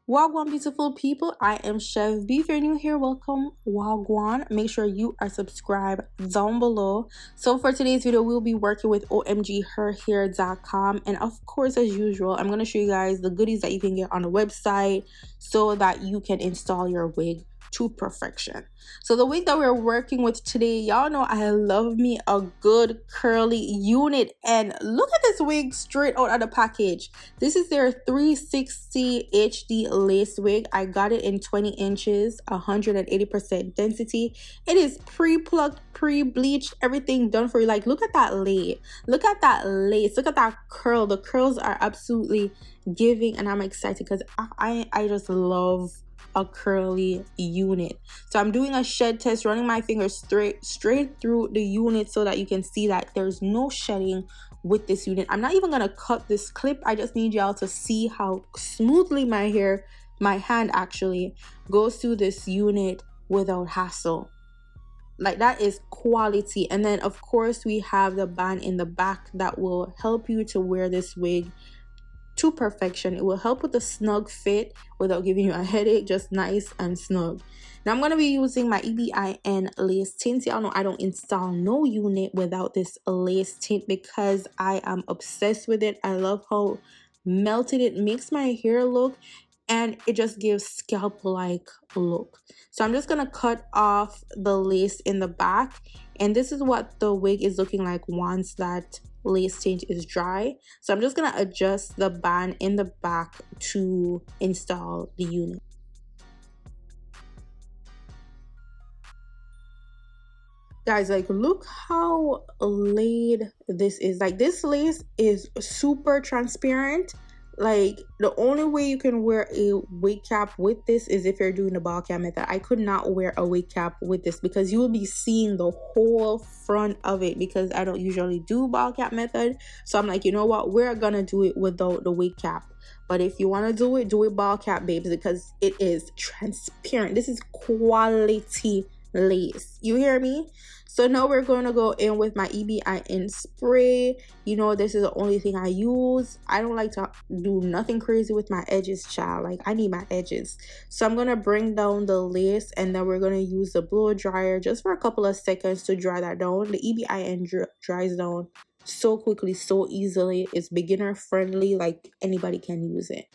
Wagwan, beautiful people. I am Chev. If you're new here, welcome. Wagwan. Make sure you are subscribed down below. So for today's video, we'll be working with Omgherhair.com, and of course, as usual, I'm going to show you guys the goodies that you can get on the website so that you can install your wig to perfection. So the wig that we're working with today, y'all know I love me a good curly unit, and look at this wig straight out of the package. This is their 360 HD lace wig. I got it in 20 inches, 180% density. It is pre-plucked, pre-bleached, everything done for you. Like, look at that lace, look at that lace, look at that curl. The curls are absolutely giving, and I'm excited because I just love a curly unit. So I'm doing a shed test, running my fingers straight through the unit so that you can see that there's no shedding with this unit. I'm not even gonna cut this clip. I just need y'all to see how smoothly my hand actually goes through this unit without hassle. Like, that is quality. And then of course we have the band in the back that will help you to wear this wig to perfection. It will help with the snug fit without giving you a headache, just nice and snug. Now I'm going to be using my EBIN lace tint. Y'all know I don't install no unit without this lace tint because I am obsessed with it. I love how melted it makes my hair look, and it just gives scalp like look. So I'm just going to cut off the lace in the back, and this is what the wig is looking like once that lace tint is dry. So I'm just gonna adjust the band in the back to install the unit. Guys, like, look how laid this is. Like, this lace is super transparent. Like, the only way you can wear a wig cap with this is if you're doing the ball cap method. I could not wear a wig cap with this because you will be seeing the whole front of it, because I don't usually do ball cap method. So I'm like, you know what, we're gonna do it without the wig cap. But if you want to do it ball cap, babes, because it is transparent. This is quality lace, you hear me? So now we're going to go in with my EBIN spray. You know, this is the only thing I use. I don't like to do nothing crazy with my edges, child. Like, I need my edges. So I'm going to bring down the lace, and then we're going to use the blow dryer just for a couple of seconds to dry that down. The EBIN dries down so quickly, so easily. It's beginner friendly, like anybody can use it.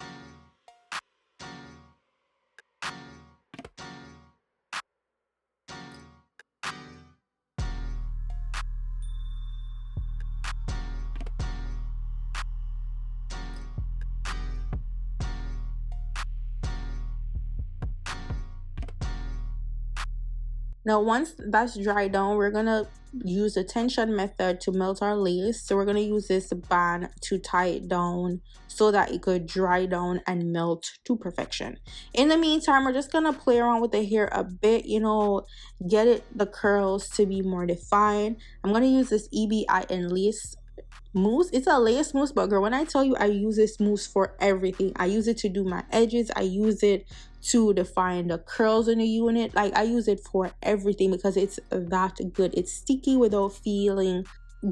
Now once that's dried down, we're gonna use the tension method to melt our lace. So we're gonna use this band to tie it down so that it could dry down and melt to perfection. In the meantime, we're just gonna play around with the hair a bit, you know, get the curls to be more defined. I'm gonna use this EBIN lace mousse. It's a lace mousse, but girl, when I tell you I use this mousse for everything, I use it to do my edges, I use it to define the curls in the unit. Like, I use it for everything because it's that good. It's sticky without feeling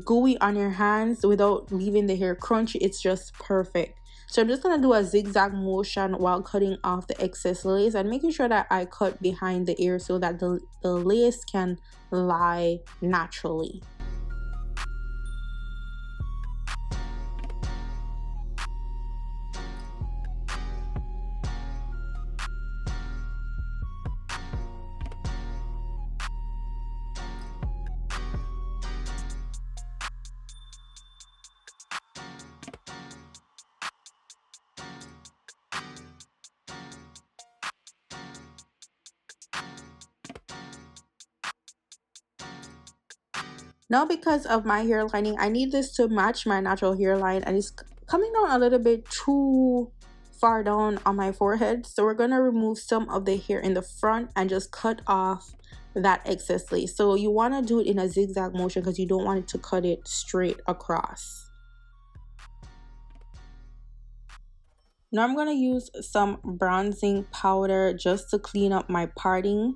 gooey on your hands, without leaving the hair crunchy. It's just perfect. So I'm just gonna do a zigzag motion while cutting off the excess lace and making sure that I cut behind the ear so that the lace can lie naturally. Now, because of my hairlining, I need this to match my natural hairline, and it's coming down a little bit too far down on my forehead. So we're going to remove some of the hair in the front and just cut off that excess lace. So you want to do it in a zigzag motion because you don't want it to cut it straight across. Now I'm going to use some bronzing powder just to clean up my parting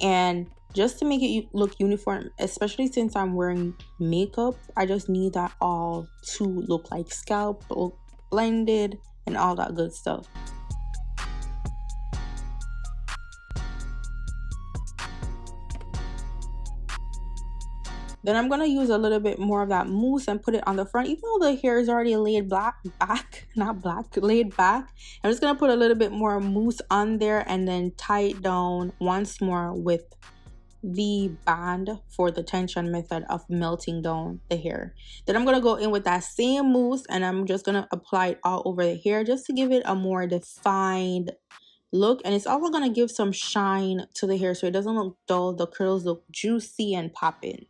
and just to make it look uniform, especially since I'm wearing makeup. I just need that all to look like scalp, look blended, and all that good stuff. Then I'm gonna use a little bit more of that mousse and put it on the front. Even though the hair is already laid laid back, I'm just gonna put a little bit more mousse on there and then tie it down once more with the band for the tension method of melting down the hair. Then I'm gonna go in with that same mousse and I'm just gonna apply it all over the hair just to give it a more defined look, and it's also gonna give some shine to the hair so it doesn't look dull. The curls look juicy and popping.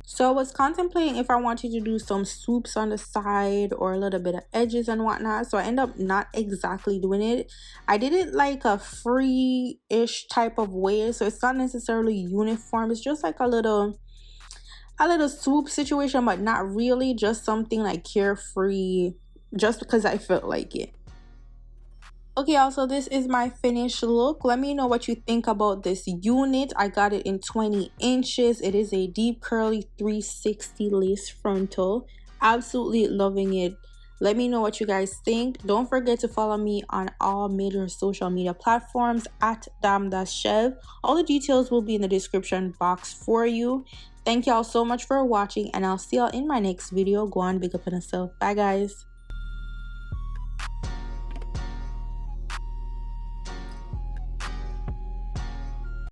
So I was contemplating if I wanted to do some swoops on the side or a little bit of edges and whatnot. So I end up not exactly doing it. I did it like a free-ish type of way. So it's not necessarily uniform. It's just like a little swoop situation, but not really. Just something like carefree, just because I felt like it. Okay, also this is my finished look. Let me know what you think about this unit. I got it in 20 inches. It is a deep curly 360 lace frontal. Absolutely loving it. Let me know what you guys think. Don't forget to follow me on all major social media platforms at @Chev. All the details will be in the description box for you. Thank y'all so much for watching, and I'll see y'all in my next video. Go on, big up on yourself. Bye guys.